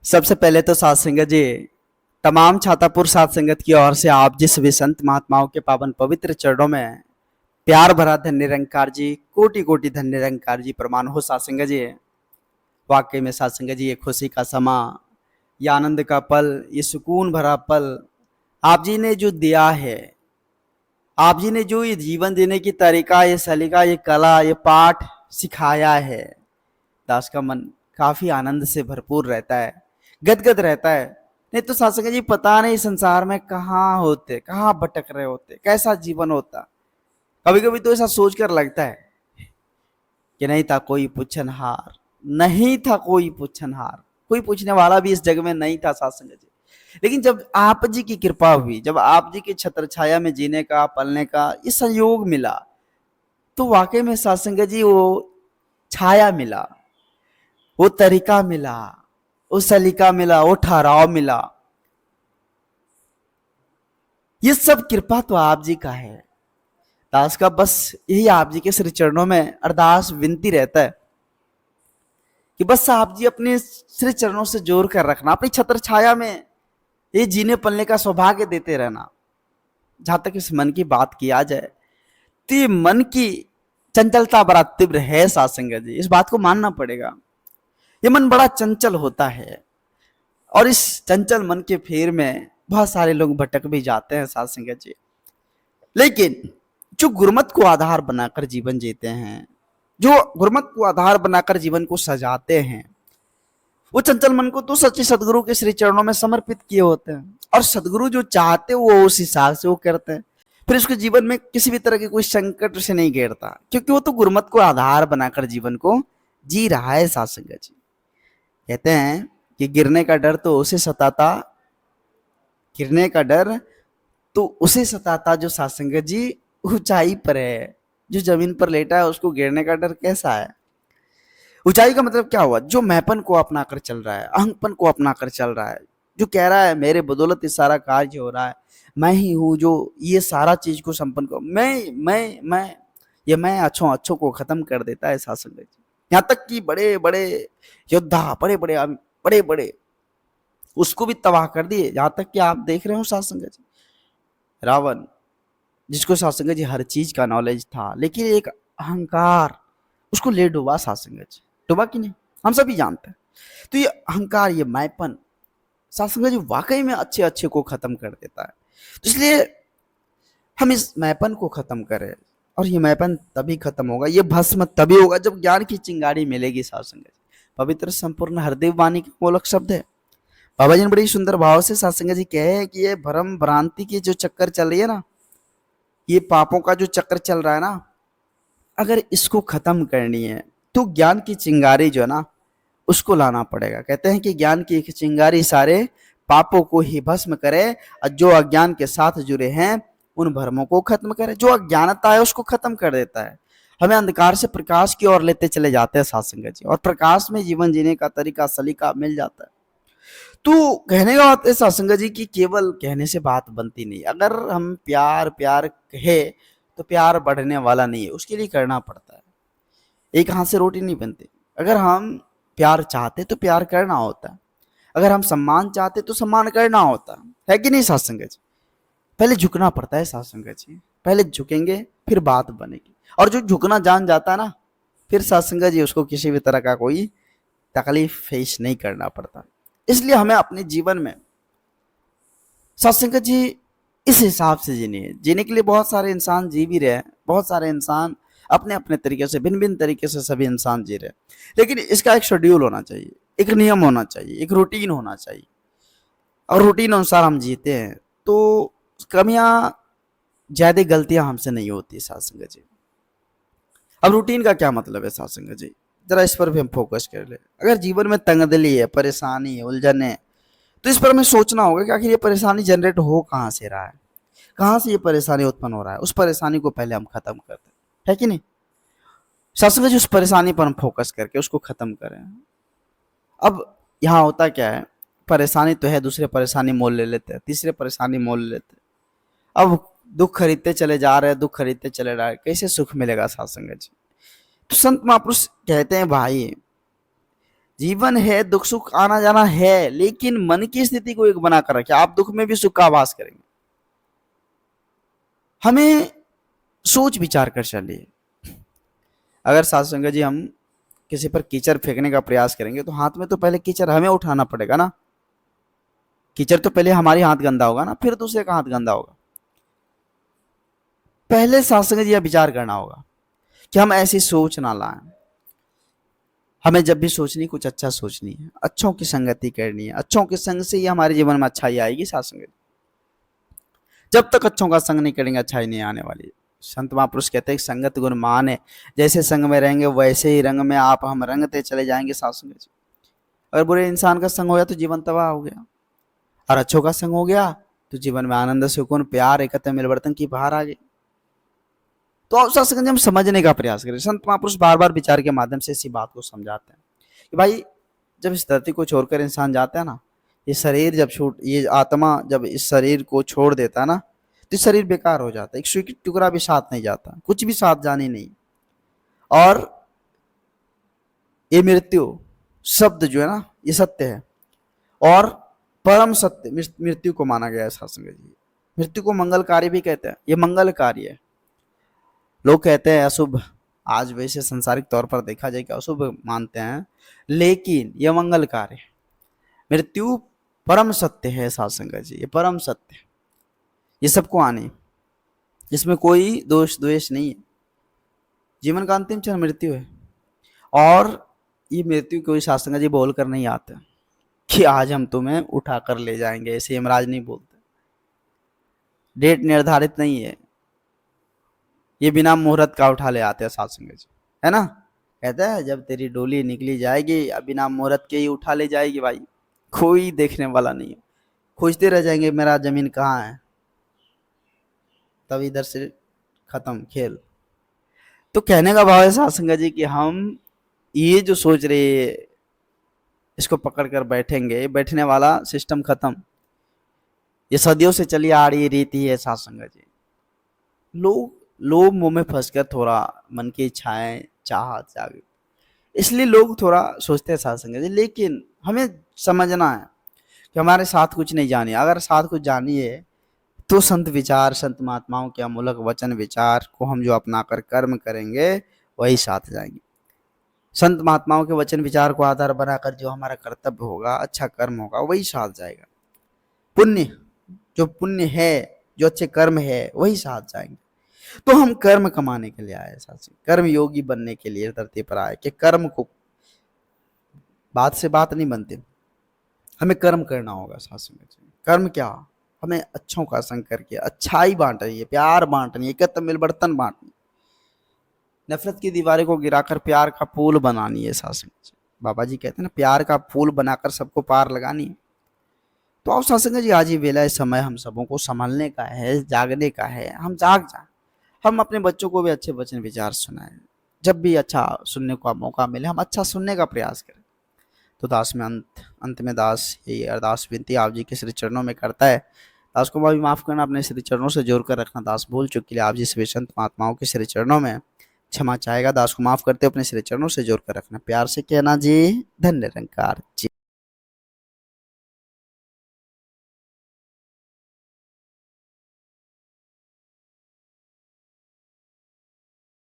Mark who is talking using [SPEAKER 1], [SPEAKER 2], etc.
[SPEAKER 1] सबसे पहले तो साध संगत जी, तमाम छातापुर साध संगत की ओर से आप जिस भी संत महात्माओं के पावन पवित्र चरणों में प्यार भरा धन्य निरंकार जी, कोटि कोटि धन्य निरंकार जी प्रमाण हो साध संगत जी। वाकई में साध संगत जी, ये खुशी का समा, ये आनंद का पल, ये सुकून भरा पल आप जी ने जो दिया है, आप जी ने जो ये जीवन जीने की तरीका, ये सलीका, ये कला, ये पाठ सिखाया है, दास का मन काफी आनंद से भरपूर रहता है, गदगद रहता है। नहीं तो साथ संगत जी, पता नहीं संसार में कहाँ होते, कहाँ भटक रहे होते, कैसा जीवन होता। कभी कभी तो ऐसा सोचकर लगता है कि नहीं था कोई पूछनहार, नहीं था कोई पूछनहार, कोई पूछने वाला भी इस जग में नहीं था साथ संगत जी। लेकिन जब आप जी की कृपा हुई, जब आप जी की छत्र छाया में जीने का, पलने का ये संयोग मिला, तो वाकई में साथ संगत जी वो छाया मिला, वो तरीका मिला, वो सलीका मिला, वो ठहराव मिला। ये सब कृपा तो आप जी का है। दास का बस यही आप जी के श्री चरणों में अरदास विनती रहता है कि बस आप जी अपने श्री चरणों से जोड़ कर रखना, अपनी छत्र छाया में ये जीने पलने का सौभाग्य देते रहना। जहां तक इस मन की बात किया जाए तो ये मन की चंचलता बड़ा तीव्र है साध संगत जी, इस बात को मानना पड़ेगा। ये मन बड़ा चंचल होता है और इस चंचल मन के फेर में बहुत सारे लोग भटक भी जाते हैं साध संगत जी। लेकिन जो गुरमत को आधार बनाकर जीवन जीते हैं, जो गुरमत को आधार बनाकर जीवन को सजाते हैं, वो चंचल मन को तो सच्चे सदगुरु के श्री चरणों में समर्पित किए होते हैं और सदगुरु जो चाहते वो उस हिसाब से वो करते हैं। फिर उसके जीवन में किसी भी तरह के कोई संकट से नहीं घेरता, क्योंकि वो तो गुरमत को आधार बनाकर जीवन को जी रहा है साध संगत जी। कहते हैं कि गिरने का डर तो उसे सताता, गिरने का डर तो उसे सताता जो साध संगत जी ऊंचाई पर है। जो जमीन पर लेटा है उसको गिरने का डर कैसा है? ऊंचाई का मतलब क्या हुआ? जो मैपन को अपनाकर चल रहा है, अहंपन को अपनाकर चल रहा है, जो कह रहा है मेरे बदौलत ये सारा कार्य हो रहा है, मैं ही हूं जो ये सारा चीज को संपन्न को, मैं ये मैं अच्छों अच्छों को खत्म कर देता है साध संगत जी। यहाँ तक कि बड़े बड़े योद्धा, बड़े बड़े उसको भी तबाह कर दिए। जहां तक कि आप देख रहे हो साध संगत जी, रावण, जिसको साध संगत जी हर चीज का नॉलेज था, लेकिन एक अहंकार उसको ले डूबा साध संगत जी। डूबा कि नहीं हम सभी जानते हैं। तो ये अहंकार, ये मैपन साध संगत जी वाकई में अच्छे अच्छे को खत्म कर देता है। तो इसलिए हम इस मैपन को खत्म करें, और ये मैपन तभी खत्म होगा, ये भस्म तभी होगा जब ज्ञान की चिंगारी मिलेगी साध संगत जी। पवित्र संपूर्ण हरदेव वाणी का मोलक शब्द है। बाबा जी ने बड़ी सुंदर भाव से साध संगत जी कहे हैं कि ये भ्रम भ्रांति की जो चक्कर चल रही है ना, ये पापों का जो चक्कर चल रहा है ना, अगर इसको खत्म करनी है तो ज्ञान की चिंगारी जो है ना उसको लाना पड़ेगा। कहते हैं कि ज्ञान की एक चिंगारी सारे पापों को ही भस्म करे, और जो अज्ञान के साथ जुड़े हैं उन भ्रमों को खत्म करे। जो अज्ञानता है उसको खत्म कर देता है, हमें अंधकार से प्रकाश की ओर लेते चले जाते हैं साध संगत जी, और प्रकाश में जीवन जीने का तरीका सलीका मिल जाता है। तो कहने का बात है साध संगत जी की केवल कहने से बात बनती नहीं। अगर हम प्यार प्यार कहे तो प्यार बढ़ने वाला नहीं है, उसके लिए करना पड़ता है। एक हाथ से रोटी नहीं बनती। अगर हम प्यार चाहते तो प्यार करना होता है, अगर हम सम्मान चाहते तो सम्मान करना होता है कि नहीं साध संगत जी? पहले झुकना पड़ता है साध संगत जी, पहले झुकेंगे फिर बात बनेगी। और जो झुकना जान जाता है ना, फिर साध संगत जी उसको किसी भी तरह का कोई तकलीफ फेस नहीं करना पड़ता। इसलिए हमें अपने जीवन में साध संगत जी इस हिसाब से जीने के लिए बहुत सारे इंसान जी भी रहे हैं, बहुत सारे इंसान अपने अपने तरीके से, भिन्न भिन्न तरीके से सभी इंसान जी रहे हैं। लेकिन इसका एक शेड्यूल होना चाहिए, एक नियम होना चाहिए, एक रूटीन होना चाहिए, और रूटीन अनुसार हम जीते हैं तो कमियां ज्यादा गलतियां हमसे नहीं होती साध संगत जी। अब रूटीन का क्या मतलब है साध संगत जी, जरा इस पर भी हम फोकस कर ले। अगर जीवन में तंगदली है, परेशानी है, उलझन है, तो इस पर हमें सोचना होगा कि आखिर ये परेशानी जनरेट हो कहाँ से रहा है, कहाँ से ये परेशानी उत्पन्न हो रहा है। उस परेशानी को पहले हम खत्म करते हैं, है कि नहीं? सबसे उस परेशानी पर हम फोकस करके उसको खत्म करें। अब यहाँ होता क्या है, परेशानी तो है, दूसरे परेशानी मोल ले लेते हैं, तीसरे परेशानी मोल ले लेते हैं। अब दुख खरीदते चले जा रहे हैं, दुख खरीदते चले जा रहे हैं, कैसे सुख मिलेगा साध संगत जी? तो संत महापुरुष कहते हैं भाई जीवन है, दुख सुख आना जाना है, लेकिन मन की स्थिति को एक बना कर रखे। आप दुख में भी सुख का आभास करेंगे। हमें सोच विचार कर चलिए। अगर साथ संगत जी हम किसी पर कीचड़ फेंकने का प्रयास करेंगे तो हाथ में तो पहले कीचड़ हमें उठाना पड़ेगा ना। कीचड़ तो पहले हमारी हाथ गंदा होगा ना, फिर दूसरे का हाथ गंदा होगा। पहले साथ संगत जी यह विचार करना होगा कि हम ऐसी सोच ना लाएं। हमें जब भी सोचनी कुछ अच्छा सोचनी है, अच्छों की संगति करनी है। अच्छों के संग से ही हमारे जीवन में अच्छाई आएगी। साथ संगत जब तक अच्छों का संग नहीं करेंगे अच्छाई नहीं आने वाली। संत महापुरुष कहते हैं संगत गुण मान है, जैसे संग में रहेंगे वैसे ही रंग में आप हम रंगते चले जाएंगे। साथ संगत जी अगर बुरे इंसान का संग हो गया तो जीवन तबाह हो गया, और अच्छों का संग हो गया तो जीवन में आनंद सुकून प्यार एकता मिलवर्तन की बाहर आ गई। तो आप साथ संगत जी हम समझने का प्रयास करें। संत महापुरुष बार बार विचार के माध्यम से इसी बात को समझाते हैं कि भाई जब इस धरती को छोड़कर इंसान जाता है ना, ये शरीर जब ये आत्मा जब इस शरीर को छोड़ देता है ना, तो शरीर बेकार हो जाता है। एक सुई की टुकड़ा भी साथ नहीं जाता, कुछ भी साथ जाने नहीं। और ये मृत्यु शब्द जो है ना, ये सत्य है और परम सत्य मृत्यु को माना गया है। साथ संगत जी मृत्यु को मंगलकारी भी कहते हैं। ये मंगलकारी है। लोग कहते हैं अशुभ, आज वैसे संसारिक तौर पर देखा जाए कि अशुभ मानते हैं, लेकिन यह मंगलकारी है। मृत्यु परम सत्य है। साथ संगत जी ये परम सत्य है, ये सबको आने, इसमें कोई दोष द्वेष नहीं है। जीवन का अंतिम क्षण मृत्यु है, और ये मृत्यु कोई साथ संगत जी बोल कर नहीं आते कि आज हम तुम्हें उठा कर ले जाएंगे। ऐसे यमराज नहीं बोलते, डेट निर्धारित नहीं है। ये बिना मुहूर्त का उठा ले आते हैं साथ संगत जी, है ना। कहते हैं जब तेरी डोली निकली जाएगी अब बिना मुहूर्त के ही उठा ले जाएगी। भाई कोई देखने वाला नहीं है, खोजते रह जाएंगे मेरा जमीन कहाँ है, तब इधर से खत्म खेल। तो कहने का भाव है साथ संगत जी कि हम ये जो सोच रहे इसको पकड़ कर बैठेंगे, बैठने वाला सिस्टम खत्म। ये सदियों से चली आ रही रीति है। साथ संगत जी लोग मुंह में फंसकर थोड़ा मन की इच्छाएं चाह जागे, इसलिए लोग थोड़ा सोचते हैं साथ संगत जी। लेकिन हमें समझना है कि हमारे साथ कुछ नहीं जानी। अगर साथ कुछ जानी है तो संत विचार, संत महात्माओं के अमूलक वचन विचार को हम जो अपना कर कर्म करेंगे वही साथ जाएंगे। संत महात्माओं के वचन विचार को आधार बनाकर जो हमारा कर्तव्य होगा, अच्छा कर्म होगा, वही साथ जाएगा। पुण्य जो पुण्य है, जो अच्छे कर्म है, वही साथ जाएंगे। तो हम कर्म कमाने के लिए आए, साथ कर्म योगी बनने के लिए धरती पर आए कि कर्म को बात से बात नहीं बनते, हमें कर्म करना होगा। साथ में कर्म क्या, हमें अच्छों का संग करके अच्छाई बांटनी है, प्यार बांटनी है, एकत्र मिलवर्तन बांटनी, नफरत की दीवारें को गिराकर प्यार का पुल बनानी है। साथ में बाबा जी कहते हैं ना, प्यार का पुल बनाकर सबको पार लगानी है। तो आप साथ जी आज ही वेला इस समय हम सबों को संभलने का है, जागने का है। हम जाग जाए, हम अपने बच्चों को भी अच्छे वचन विचार सुनाएं। जब भी अच्छा सुनने का मौका मिले हम अच्छा सुनने का प्रयास करें। तो दास में अंत में दास यही अरदास विनती आप जी के श्री चरणों में करता है। दास को भी माफ़ करना, अपने श्री चरणों से जोड़ कर रखना। दास भूल चुक के लिए आप जी सभी संत महात्माओं के श्री चरणों में क्षमा चाहेगा। दास को माफ़ करते अपने श्री चरणों से जोड़ कर रखना। प्यार से कहना जी, धन्य निरंकार जी।